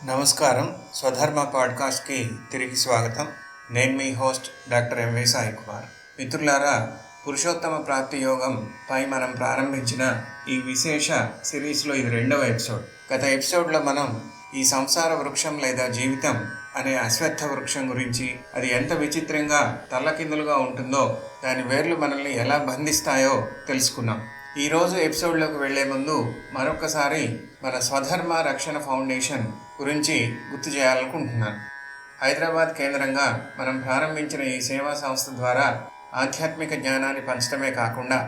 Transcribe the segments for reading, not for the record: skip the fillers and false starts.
నమస్కారం. స్వధర్మ పాడ్కాస్ట్కి తిరిగి స్వాగతం. నేను మీ host doctor M V Sai Kumar. మిత్రులారా, పురుషోత్తమ ప్రాప్తి యోగం పై మనం ప్రారంభించిన ఈ విశేష సిరీస్లో ఇది 2వ ఎపిసోడ్. గత ఎపిసోడ్లో మనం ఈ సంసార వృక్షం లేదా జీవితం అనే అశ్వత్థ వృక్షం గురించి, అది ఎంత విచిత్రంగా తల్లకిందులుగా ఉంటుందో, దాని వేర్లు మనల్ని ఎలా బంధిస్తాయో తెలుసుకున్నాం. ఈరోజు ఎపిసోడ్లోకి వెళ్లే ముందు మరొకసారి మన స్వధర్మ రక్షణ ఫౌండేషన్ గురించి గుర్తు చేయాలనుకుంటున్నాను. హైదరాబాద్ కేంద్రంగా మనం ప్రారంభించిన ఈ సేవా సంస్థ ద్వారా ఆధ్యాత్మిక జ్ఞానాన్ని పంచడమే కాకుండా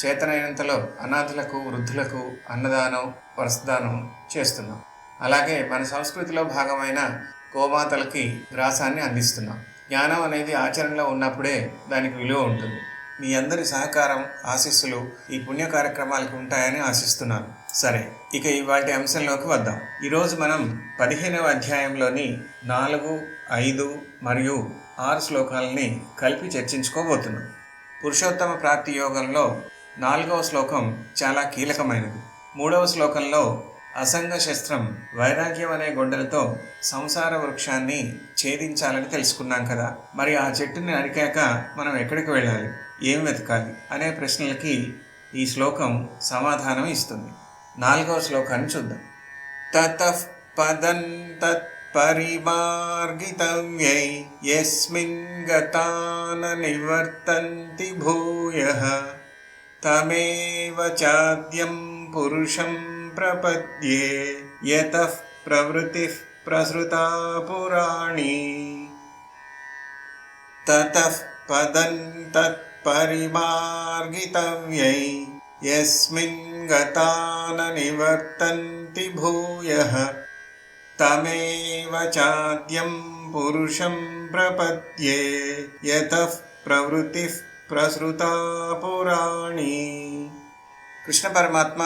చేతనైనంతలో అనాథులకు, వృద్ధులకు అన్నదానం, వరసదానం చేస్తున్నాం. అలాగే మన సంస్కృతిలో భాగమైన గోమాతలకి గ్రాసాన్ని అందిస్తున్నాం. జ్ఞానం అనేది ఆచరణలో ఉన్నప్పుడే దానికి విలువ ఉంటుంది. మీ అందరి సహకారం, ఆశీస్సులు ఈ పుణ్య కార్యక్రమాలకు ఉంటాయని ఆశిస్తున్నాను. సరే, ఇక ఇవాటి అంశంలోకి వద్దాం. ఈరోజు మనం 15వ అధ్యాయంలోని 4, 5 మరియు 6 శ్లోకాలని కలిపి చర్చించుకోబోతున్నాం. పురుషోత్తమ ప్రాప్తి యోగంలో 4వ శ్లోకం చాలా కీలకమైనది. 3వ శ్లోకంలో అసంగ శస్త్రం, వైరాగ్యం అనే గొడ్డలతో సంసార వృక్షాన్ని ఛేదించాలని తెలుసుకున్నాం కదా. మరి ఆ చెట్టుని నరికాక మనం ఎక్కడికి వెళ్ళాలి, ఏం వెతకాలి అనే ప్రశ్నలకి ఈ శ్లోకం సమాధానం ఇస్తుంది. 4వ శ్లోకాన్ని చూద్దాం. తతః పదం తత్పరిమార్గితవ్యై యస్మిన్ గతాన నివర్తంతి భూయః తమేవ చాద్యం పురుషం ప్రపద్యే యతః ప్రవృత్తిః ప్రసృతా పురాణీ. తతః పదం తత్పరిమార్గితవ్యై యస్మిన్ గతాన నివర్తంతి భూయః తమేవ చాద్యం పురుషం ప్రపద్యే యతః ప్రవృత్తిః ప్రసృతా పురాణీ. కృష్ణ పరమాత్మ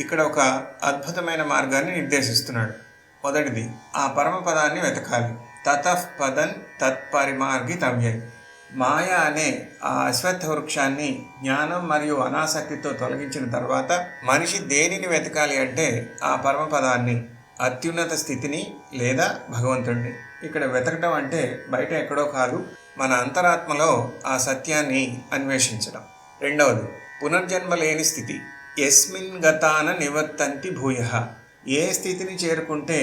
ఇక్కడ ఒక అద్భుతమైన మార్గాన్ని నిర్దేశిస్తున్నాడు. మొదటిది, ఆ పరమపదాన్ని వెతకాలి. తతః పదం తత్పరిమార్గితవ్యై. మాయ అనే ఆ అశ్వత్థ వృక్షాన్ని జ్ఞానం మరియు అనాసక్తితో తొలగించిన తర్వాత మనిషి దేనిని వెతకాలి అంటే ఆ పరమపదాన్ని, అత్యున్నత స్థితిని లేదా భగవంతుడిని. ఇక్కడ వెతకటం అంటే బయట ఎక్కడో కాదు, మన అంతరాత్మలో ఆ సత్యాన్ని అన్వేషించడం. రెండవది, పునర్జన్మ లేని స్థితి. యస్మిన్ గతాన నివర్తంతి భూయః. ఏ స్థితిని చేరుకుంటే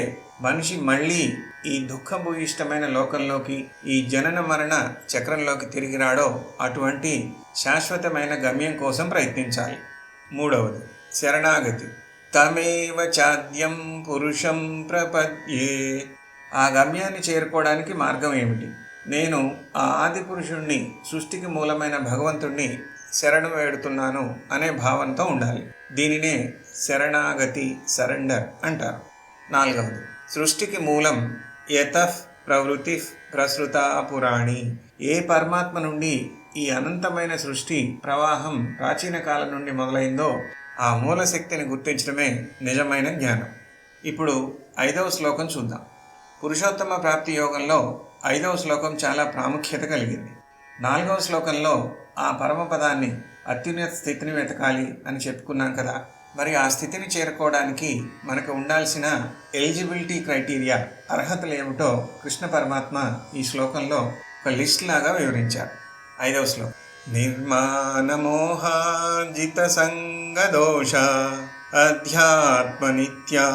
మనిషి మళ్ళీ ఈ దుఃఖభూయిష్టమైన లోకంలోకి, ఈ జనన మరణ చక్రంలోకి తిరిగి రాడో అటువంటి శాశ్వతమైన గమ్యం కోసం ప్రయత్నించాలి. మూడవది, శరణాగతి. తమేవ చాద్యం పురుషం ప్రపద్యే. ఆ గమ్యాన్ని చేరుకోవడానికి మార్గం ఏమిటి? నేను ఆ ఆది పురుషుణ్ణి, సృష్టికి మూలమైన భగవంతుణ్ణి శరణు వేడుతున్నాను అనే భావంతో ఉండాలి. దీనినే శరణాగతి, సరెండర్ అంటారు. నాలుగవది, సృష్టికి మూలం యతః ప్రవృత్తిః ప్రసృతా పురాణి. ఏ పరమాత్మ నుండి ఈ అనంతమైన సృష్టి ప్రవాహం ప్రాచీన కాలం నుండి మొదలైందో ఆ మూల శక్తిని గుర్తించడమే నిజమైన జ్ఞానం. ఇప్పుడు 5వ శ్లోకం చూద్దాం. పురుషోత్తమ ప్రాప్తి యోగంలో 5వ శ్లోకం చాలా ప్రాముఖ్యత కలిగింది. 4వ శ్లోకంలో ఆ పరమపదాన్ని, అత్యున్నత స్థితిని వెతకాలి అని చెప్పుకున్నాం కదా. మరి ఆ స్థితిని చేరుకోవడానికి మనకు ఉండాల్సిన ఎలిజిబిలిటీ క్రైటీరియా, అర్హతలు ఏమిటో కృష్ణ పరమాత్మ ఈ శ్లోకంలో ఒక లిస్ట్ లాగా వివరించారు. 5వ శ్లోకం. నిర్మాణమోహాజిత సంగదోష అధ్యాత్మ నిత్యా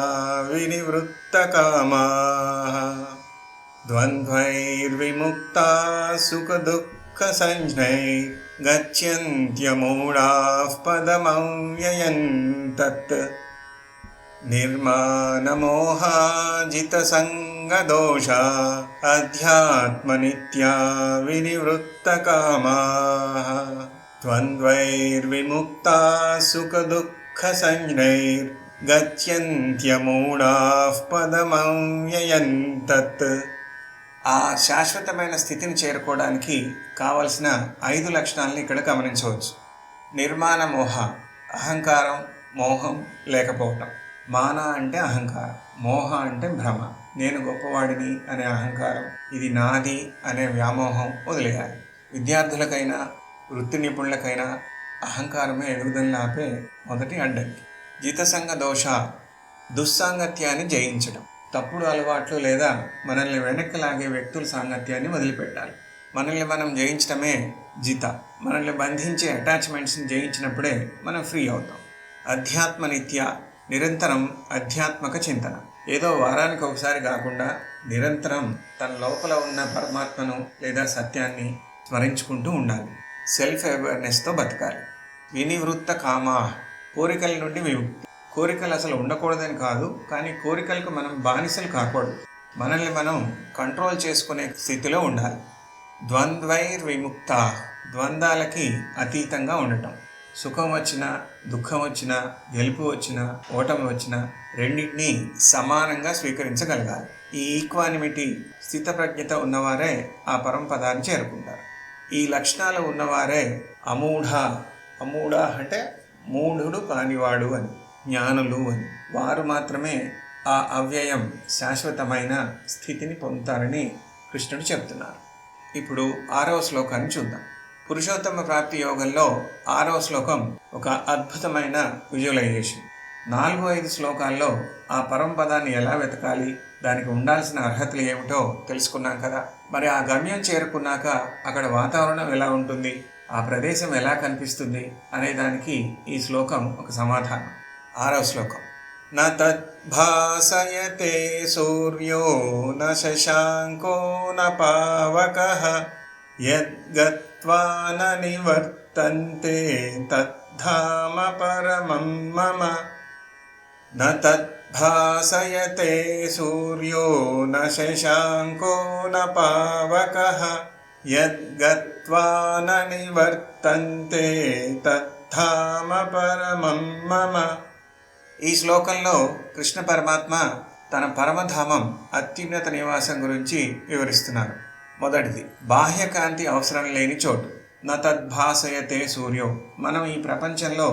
వినివృత్త కామా ద్వంద్వైర్విముక్తా సుఖ దుఃఖ సంజ్ఞై గచ్యంత్యమూఢాః పదమవ్యయం తత్. నిర్మాణమోహాజిత సంగదోష అధ్యాత్మ నిత్యా వినివృత్త కామాః ద్వంద్వైర్విముక్తా సుఖ దుఃఖ సంజ్ఞైర్ గచ్యంత్యమూఢాః పదమవ్యయం తత్. ఆ శాశ్వతమైన స్థితిని చేరుకోవడానికి కావలసిన 5 లక్షణాలను ఇక్కడ గమనించవచ్చు. నిర్మాణ మోహ, అహంకారం, మోహం లేకపోవటం. మాన అంటే అహంకారం, మోహ అంటే భ్రమ, నేను గొప్పవాడిని అనే అహంకారం, ఇది నాది అనే వ్యామోహం వదిలేయాలి. విద్యార్థులకైనా వృత్తి నిపుణులకైనా అహంకారమే ఎదుగుదలని ఆపే మొదటి అడ్డంకి. జితసంగ దోష, దుస్సాంగత్యాన్ని జయించడం. తప్పుడు అలవాట్లు లేదా మనల్ని వెనక్కి లాగే వ్యక్తుల సాంగత్యాన్ని వదిలిపెట్టాలి. మనల్ని మనం జయించడమే జిత. మనల్ని బంధించే అటాచ్మెంట్స్ని జయించినప్పుడే మనం ఫ్రీ అవుతాం. అధ్యాత్మ నిత్య, నిరంతరం ఆధ్యాత్మిక చింతన. ఏదో వారానికి ఒకసారి కాకుండా నిరంతరం తన లోపల ఉన్న పరమాత్మను లేదా సత్యాన్ని స్మరించుకుంటూ ఉండాలి. సెల్ఫ్ అవేర్నెస్తో బతకాలి. వినివృత్త కామా, కోరికల నుండి విముక్తి. కోరికలు అసలు ఉండకూడదని కాదు, కానీ కోరికలకు మనం బానిసలు కాకూడదు. మనల్ని మనం కంట్రోల్ చేసుకునే స్థితిలో ఉండాలి. ద్వంద్వైర్ విముక్త, ద్వంద్వాలకి అతీతంగా ఉండటం. సుఖం వచ్చినా, దుఃఖం వచ్చినా, గెలుపు వచ్చినా, ఓటమి వచ్చినా రెండింటినీ సమానంగా స్వీకరించగలగాలి. ఈ ఈక్వానిమిటీ, స్థితప్రజ్ఞత ఉన్నవారే ఆ పరంపదాన్ని చేరుకుంటారు. ఈ లక్షణాలు ఉన్నవారే అమూఢ. అమూఢ అంటే మూఢుడు కానివాడు అని, జ్ఞానులు అని. వారు మాత్రమే ఆ అవ్యయం, శాశ్వతమైన స్థితిని పొందుతారని కృష్ణుడు చెప్తున్నారు. ఇప్పుడు 6వ శ్లోకాన్ని చూద్దాం. పురుషోత్తమ ప్రాప్తి యోగంలో 6వ శ్లోకం ఒక అద్భుతమైన విజువలైజేషన్. 4-5 శ్లోకాల్లో ఆ పరమపదాన్ని ఎలా వెతకాలి, దానికి ఉండాల్సిన అర్హతలు ఏమిటో తెలుసుకున్నాం కదా. మరి ఆ గమ్యం చేరుకున్నాక అక్కడ వాతావరణం ఎలా ఉంటుంది, ఆ ప్రదేశం ఎలా కనిపిస్తుంది అనే దానికి ఈ శ్లోకం ఒక సమాధానం. 6వ శ్లోకం. న తద్భాసయతే సూర్యో న శశాంకో న పావకః యద్గత్వా న నివర్తంతే తద్ధామ పరమం మమ. న తద్భాసయతే సూర్యో న శశాంకో న పావకః యద్గత్వా న నివర్తంతే తద్ధామ పరమం మమ. ఈ శ్లోకంలో కృష్ణ పరమాత్మ తన పరమధామం, అత్యున్నత నివాసం గురించి వివరిస్తున్నారు. మొదటిది, బాహ్యకాంతి అవసరం లేని చోటు. న తద్భాసయతే సూర్యో. మనం ఈ ప్రపంచంలో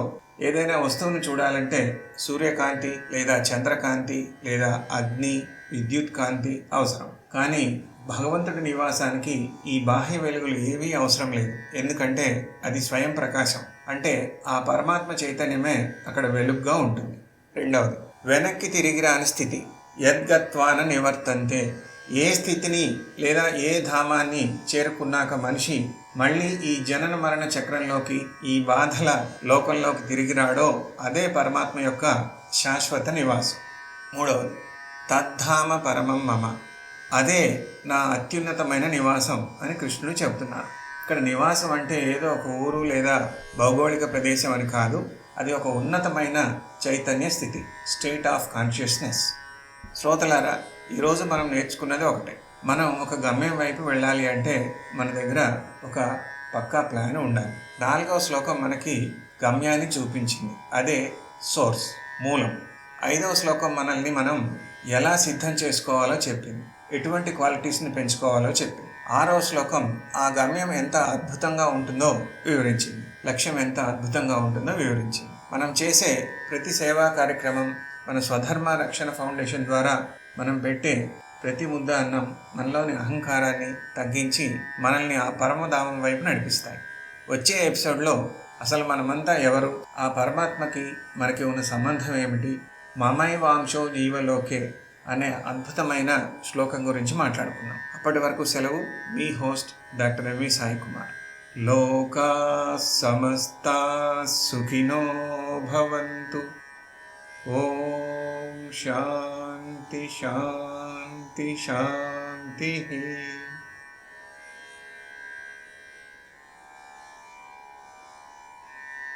ఏదైనా వస్తువును చూడాలంటే సూర్యకాంతి లేదా చంద్రకాంతి లేదా అగ్ని, విద్యుత్ కాంతి అవసరం. కానీ భగవంతుడి నివాసానికి ఈ బాహ్య వెలుగులు ఏవీ అవసరం లేదు. ఎందుకంటే అది స్వయం ప్రకాశం. అంటే ఆ పరమాత్మ చైతన్యమే అక్కడ వెలుగుగా ఉంటుంది. రెండవది, వెనక్కి తిరిగి రాని స్థితి. యద్గత్వాన నివర్తంతే. ఏ స్థితిని లేదా ఏ ధామాన్ని చేరుకున్నాక మనిషి మళ్ళీ ఈ జనన మరణ చక్రంలోకి, ఈ బాధల లోకంలోకి తిరిగి రాడో అదే పరమాత్మ యొక్క శాశ్వత నివాసం. మూడవది, తద్ధామ పరమం మమ. అదే నా అత్యున్నతమైన నివాసం అని కృష్ణుడు చెబుతున్నారు. ఇక్కడ నివాసం అంటే ఏదో ఒక ఊరు లేదా భౌగోళిక ప్రదేశం అని కాదు. అది ఒక ఉన్నతమైన చైతన్య స్థితి, స్టేట్ ఆఫ్ కాన్షియస్నెస్. శ్రోతలారా, ఈరోజు మనం నేర్చుకున్నది ఒకటే. మనం ఒక గమ్యం వైపు వెళ్ళాలి అంటే మన దగ్గర ఒక పక్కా ప్లాన్ ఉండాలి. 4వ శ్లోకం మనకి గమ్యాన్ని చూపించింది. అదే సోర్స్, మూలం. 5వ శ్లోకం మనల్ని మనం ఎలా సిద్ధం చేసుకోవాలో చెప్పింది, ఎటువంటి క్వాలిటీస్ని పెంచుకోవాలో చెప్పింది. 6వ శ్లోకం ఆ గమ్యం ఎంత అద్భుతంగా ఉంటుందో వివరించింది, లక్ష్యం ఎంత అద్భుతంగా ఉంటుందో వివరించింది. మనం చేసే ప్రతి సేవా కార్యక్రమం, మన స్వధర్మ రక్షణ ఫౌండేషన్ ద్వారా మనం పెట్టే ప్రతి ముద్ద అన్నం మనలోని అహంకారాన్ని తగ్గించి మనల్ని ఆ పరమధామం వైపు నడిపిస్తాయి. వచ్చే ఎపిసోడ్లో అసలు మనమంతా ఎవరు, ఆ పరమాత్మకి మనకి ఉన్న సంబంధం ఏమిటి, మమైవాంశో జీవలోకే అనే అద్భుతమైన శ్లోకం గురించి మాట్లాడుకున్నాం. అప్పటి వరకు సెలవు. మీ host doctor M V Sai Kumar. లోకా సమస్తా సుఖినో భవంతు. ఓం శాంతి శాంతి శాంతి.